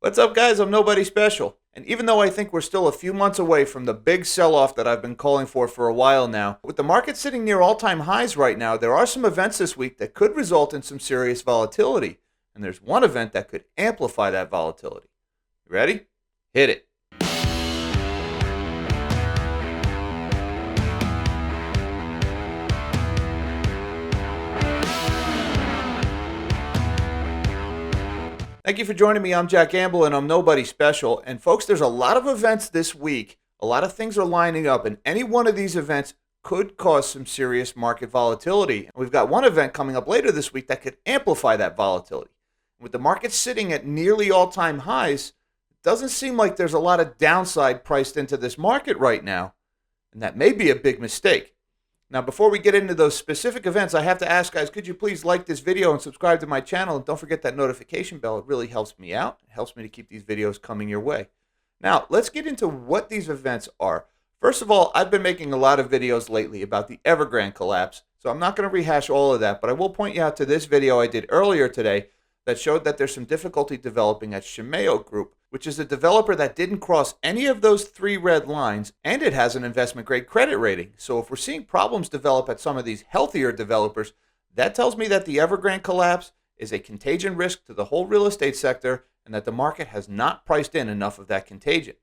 What's up, guys? I'm nobody special. And even though I think we're still a few months away from the big sell off that I've been calling for a while now, with the market sitting near all time highs right now, there are some events this week that could result in some serious volatility. And there's one event that could amplify that volatility. You ready? Hit it. Thank you for joining me. I'm Jack Gamble, and I'm nobody special. And folks, there's a lot of events this week. A lot of things are lining up, and any one of these events could cause some serious market volatility. And we've got one event coming up later this week that could amplify that volatility. With the market sitting at nearly all-time highs, it doesn't seem like there's a lot of downside priced into this market right now, and that may be a big mistake. Now, before we get into those specific events, I have to ask, guys, could you please like this video and subscribe to my channel? And don't forget that notification bell. It really helps me out. It helps me to keep these videos coming your way. Now, let's get into what these events are. First of all, I've been making a lot of videos lately about the Evergrande collapse, so I'm not going to rehash all of that, but I will point you out to this video I did earlier today that showed that there's some difficulty developing at Shimeo Group, which is a developer that didn't cross any of those three red lines, and it has an investment-grade credit rating. So if we're seeing problems develop at some of these healthier developers, that tells me that the Evergrande collapse is a contagion risk to the whole real estate sector and that the market has not priced in enough of that contagion.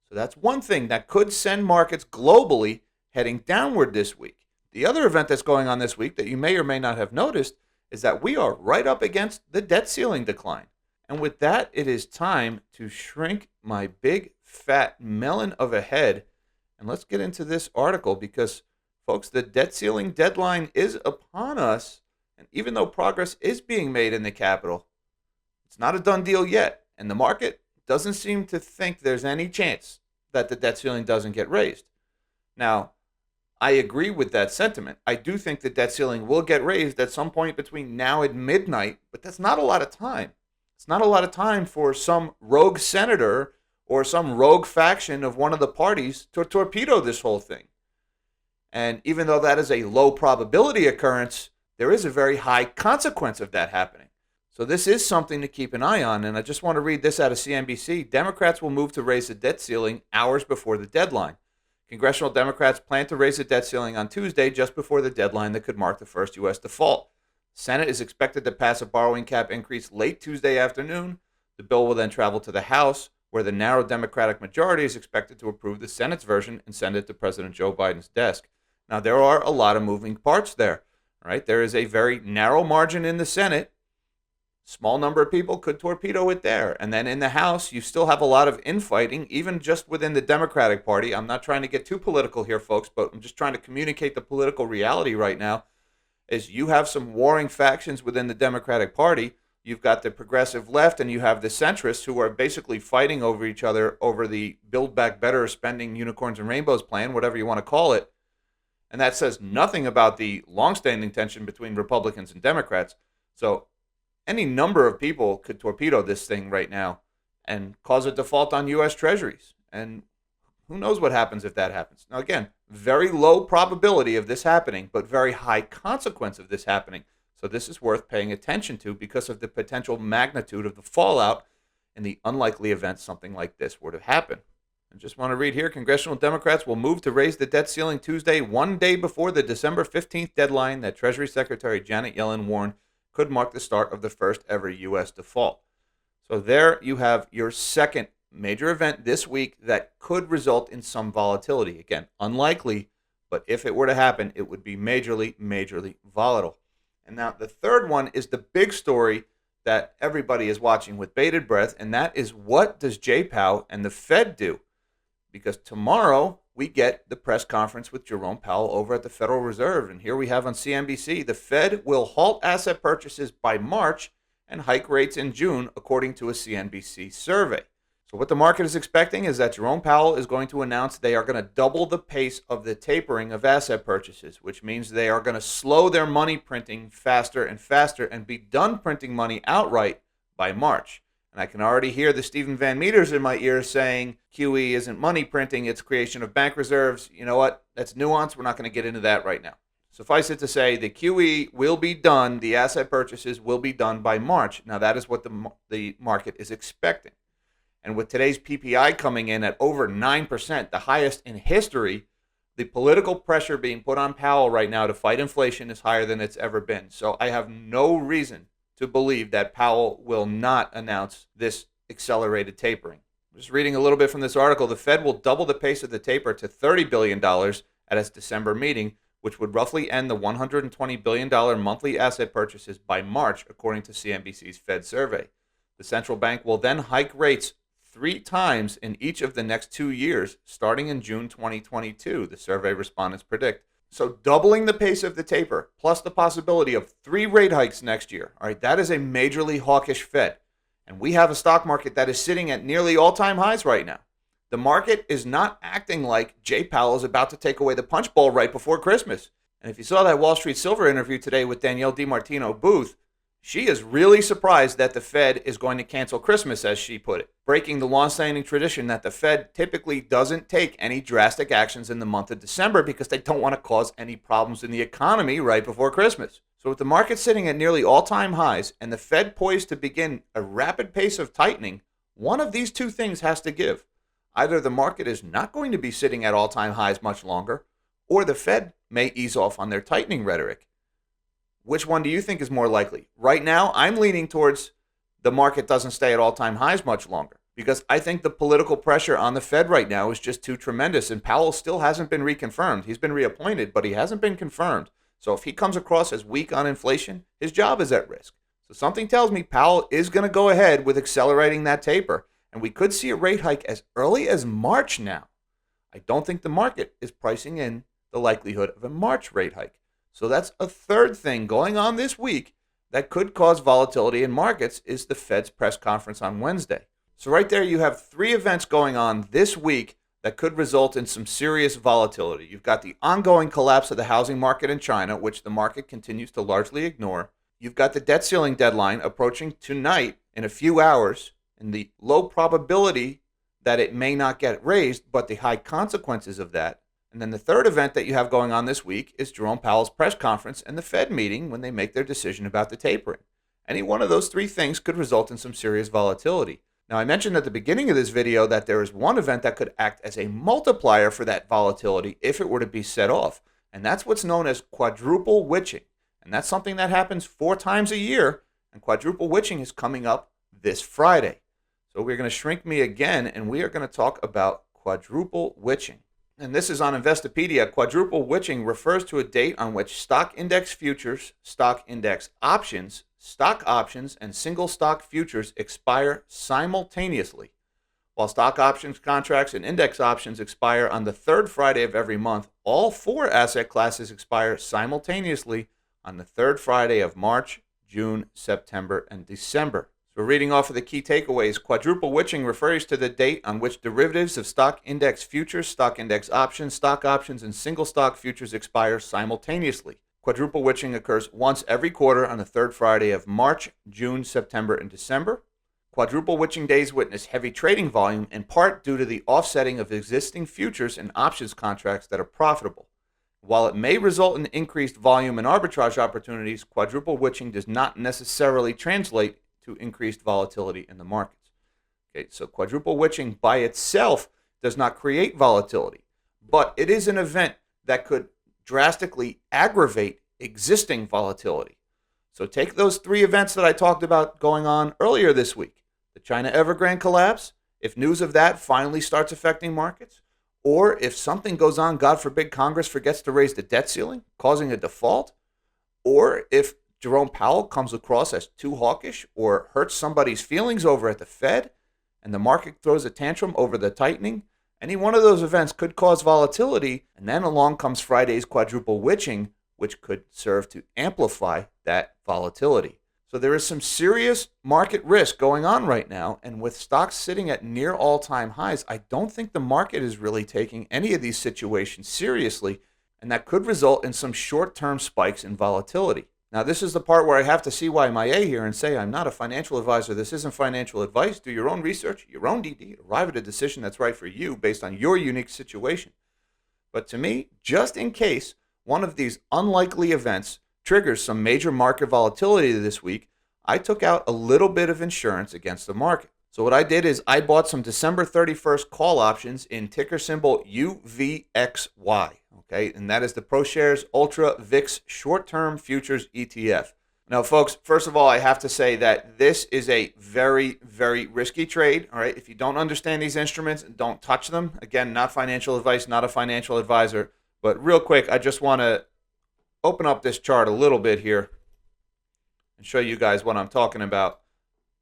So that's one thing that could send markets globally heading downward this week. The other event that's going on this week that you may or may not have noticed is that we are right up against the debt ceiling decline. And with that, it is time to shrink my big fat melon of a head. And let's get into this article because, folks, the debt ceiling deadline is upon us. And even though progress is being made in the capital, it's not a done deal yet. And the market doesn't seem to think there's any chance that the debt ceiling doesn't get raised. Now, I agree with that sentiment. I do think the debt ceiling will get raised at some point between now and midnight, but that's not a lot of time. It's not a lot of time for some rogue senator or some rogue faction of one of the parties to torpedo this whole thing. And even though that is a low probability occurrence, there is a very high consequence of that happening. So this is something to keep an eye on. And I just want to read this out of CNBC. Democrats will move to raise the debt ceiling hours before the deadline. Congressional Democrats plan to raise the debt ceiling on Tuesday, just before the deadline that could mark the first U.S. default. The Senate is expected to pass a borrowing cap increase late Tuesday afternoon. The bill will then travel to the House, where the narrow Democratic majority is expected to approve the Senate's version and send it to President Joe Biden's desk. Now, there are a lot of moving parts there. Right? There is a very narrow margin in the Senate. Small number of people could torpedo it there. And then in the House, you still have a lot of infighting, even just within the Democratic Party. I'm not trying to get too political here, folks, but I'm just trying to communicate the political reality right now. Is you have some warring factions within the Democratic Party. You've got the progressive left and you have the centrists who are basically fighting over each other over the Build Back Better spending unicorns and rainbows plan, whatever you want to call it. And that says nothing about the longstanding tension between Republicans and Democrats. So any number of people could torpedo this thing right now and cause a default on U.S. Treasuries. And who knows what happens if that happens. Now, again, very low probability of this happening, but very high consequence of this happening. So this is worth paying attention to because of the potential magnitude of the fallout in the unlikely event something like this were to happen. I just want to read here, Congressional Democrats will move to raise the debt ceiling Tuesday, one day before the December 15th deadline that Treasury Secretary Janet Yellen warned could mark the start of the first ever U.S. default. So there you have your second major event this week that could result in some volatility. Again, unlikely, but if it were to happen, it would be majorly volatile. And now the third one is the big story that everybody is watching with bated breath, and that is, what does Jay Powell and the Fed do? Because tomorrow we get the press conference with Jerome Powell over at the Federal Reserve, and here we have on CNBC, the Fed will halt asset purchases by March and hike rates in June, according to a CNBC survey. So what the market is expecting is that Jerome Powell is going to announce they are going to double the pace of the tapering of asset purchases, which means they are going to slow their money printing faster and faster and be done printing money outright by March. And I can already hear the Stephen Van Meters in my ear saying QE isn't money printing, it's creation of bank reserves. You know what? That's nuance. We're not going to get into that right now. Suffice it to say, the QE will be done, the asset purchases will be done by March. Now, that is what the market is expecting. And with today's PPI coming in at over 9%, the highest in history, the political pressure being put on Powell right now to fight inflation is higher than it's ever been. So I have no reason to believe that Powell will not announce this accelerated tapering. Just reading a little bit from this article, the Fed will double the pace of the taper to $30 billion at its December meeting, which would roughly end the $120 billion monthly asset purchases by March, according to CNBC's Fed survey. The central bank will then hike rates 3 times in each of the next 2 years, starting in June 2022, the survey respondents predict. So doubling the pace of the taper, plus the possibility of 3 rate hikes next year. All right, that is a majorly hawkish Fed. And we have a stock market that is sitting at nearly all-time highs right now. The market is not acting like Jay Powell is about to take away the punch bowl right before Christmas. And if you saw that Wall Street Silver interview today with Danielle DiMartino Booth, she is really surprised that the Fed is going to cancel Christmas, as she put it, breaking the long-standing tradition that the Fed typically doesn't take any drastic actions in the month of December because they don't want to cause any problems in the economy right before Christmas. So with the market sitting at nearly all-time highs and the Fed poised to begin a rapid pace of tightening, one of these two things has to give. Either the market is not going to be sitting at all-time highs much longer, or the Fed may ease off on their tightening rhetoric. Which one do you think is more likely? Right now, I'm leaning towards the market doesn't stay at all-time highs much longer because I think the political pressure on the Fed right now is just too tremendous, and Powell still hasn't been reconfirmed. He's been reappointed, but he hasn't been confirmed. So if he comes across as weak on inflation, his job is at risk. So something tells me Powell is going to go ahead with accelerating that taper, and we could see a rate hike as early as March now. I don't think the market is pricing in the likelihood of a March rate hike. So that's a third thing going on this week that could cause volatility in markets is the Fed's press conference on Wednesday. So right there you have 3 events going on this week that could result in some serious volatility. You've got the ongoing collapse of the housing market in China, which the market continues to largely ignore. You've got the debt ceiling deadline approaching tonight in a few hours, and the low probability that it may not get raised, but the high consequences of that. And then the third event that you have going on this week is Jerome Powell's press conference and the Fed meeting when they make their decision about the tapering. Any one of those 3 things could result in some serious volatility. Now, I mentioned at the beginning of this video that there is one event that could act as a multiplier for that volatility if it were to be set off, and that's what's known as quadruple witching. And that's something that happens 4 times a year, and quadruple witching is coming up this Friday. So we're going to shrink me again, and we are going to talk about quadruple witching. And this is on Investopedia. Quadruple witching refers to a date on which stock index futures, stock index options, stock options, and single stock futures expire simultaneously. While stock options contracts and index options expire on the 3rd Friday of every month, all 4 asset classes expire simultaneously on the 3rd Friday of March, June, September, and December. So reading off of the key takeaways, quadruple witching refers to the date on which derivatives of stock index futures, stock index options, stock options, and single stock futures expire simultaneously. Quadruple witching occurs once every quarter on the 3rd Friday of March, June, September, and December. Quadruple witching days witness heavy trading volume in part due to the offsetting of existing futures and options contracts that are profitable. While it may result in increased volume and arbitrage opportunities, quadruple witching does not necessarily translate to increased volatility in the markets. Okay, so quadruple witching by itself does not create volatility, but it is an event that could drastically aggravate existing volatility. So take those 3 events that I talked about going on earlier this week. The China Evergrande collapse, if news of that finally starts affecting markets, or if something goes on, God forbid, Congress forgets to raise the debt ceiling, causing a default, or if Jerome Powell comes across as too hawkish or hurts somebody's feelings over at the Fed and the market throws a tantrum over the tightening, any one of those events could cause volatility, and then along comes Friday's quadruple witching, which could serve to amplify that volatility. So there is some serious market risk going on right now, and with stocks sitting at near all-time highs, I don't think the market is really taking any of these situations seriously, and that could result in some short-term spikes in volatility. Now, this is the part where I have to CYMIA here and say I'm not a financial advisor. This isn't financial advice. Do your own research, your own DD, arrive at a decision that's right for you based on your unique situation. But to me, just in case one of these unlikely events triggers some major market volatility this week, I took out a little bit of insurance against the market. So what I did is I bought some December 31st call options in ticker symbol UVXY, okay? And that is the ProShares Ultra VIX Short-Term Futures ETF. Now, folks, first of all, I have to say that this is a very, very risky trade, all right? If you don't understand these instruments, don't touch them. Again, not financial advice, not a financial advisor. But real quick, I just want to open up this chart a little bit here and show you guys what I'm talking about.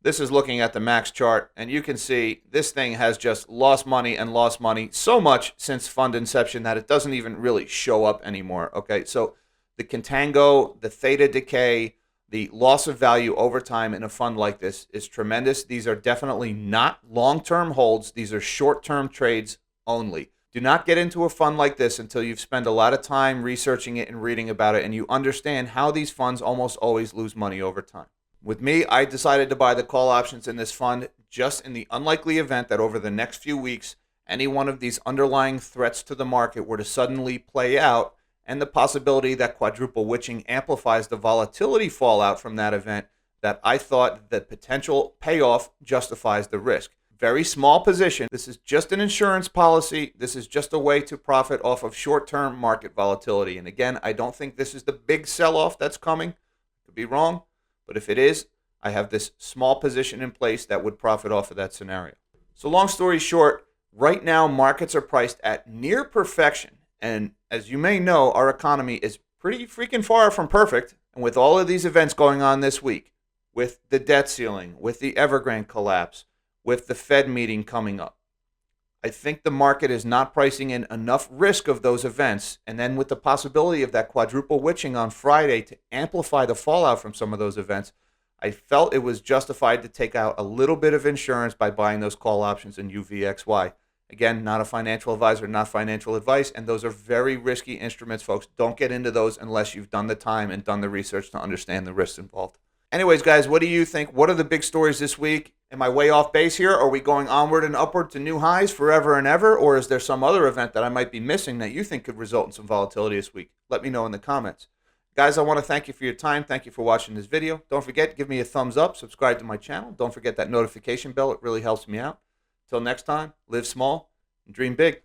This is looking at the max chart, and you can see this thing has just lost money and lost money so much since fund inception that it doesn't even really show up anymore. Okay, so the contango, the theta decay, the loss of value over time in a fund like this is tremendous. These are definitely not long-term holds. These are short-term trades only. Do not get into a fund like this until you've spent a lot of time researching it and reading about it, and you understand how these funds almost always lose money over time. With me, I decided to buy the call options in this fund just in the unlikely event that over the next few weeks, any one of these underlying threats to the market were to suddenly play out, and the possibility that quadruple witching amplifies the volatility fallout from that event, that I thought the potential payoff justifies the risk. Very small position. This is just an insurance policy. This is just a way to profit off of short-term market volatility. And again, I don't think this is the big sell-off that's coming. Could be wrong. But if it is, I have this small position in place that would profit off of that scenario. So long story short, right now markets are priced at near perfection. And as you may know, our economy is pretty freaking far from perfect. And with all of these events going on this week, with the debt ceiling, with the Evergrande collapse, with the Fed meeting coming up, I think the market is not pricing in enough risk of those events. And then with the possibility of that quadruple witching on Friday to amplify the fallout from some of those events, I felt it was justified to take out a little bit of insurance by buying those call options in UVXY. Again, not a financial advisor, not financial advice, and those are very risky instruments, folks. Don't get into those unless you've done the time and done the research to understand the risks involved. Anyways, guys, what do you think? What are the big stories this week? Am I way off base here? Are we going onward and upward to new highs forever and ever? Or is there some other event that I might be missing that you think could result in some volatility this week? Let me know in the comments. Guys, I want to thank you for your time. Thank you for watching this video. Don't forget, give me a thumbs up. Subscribe to my channel. Don't forget that notification bell. It really helps me out. Until next time, live small and dream big.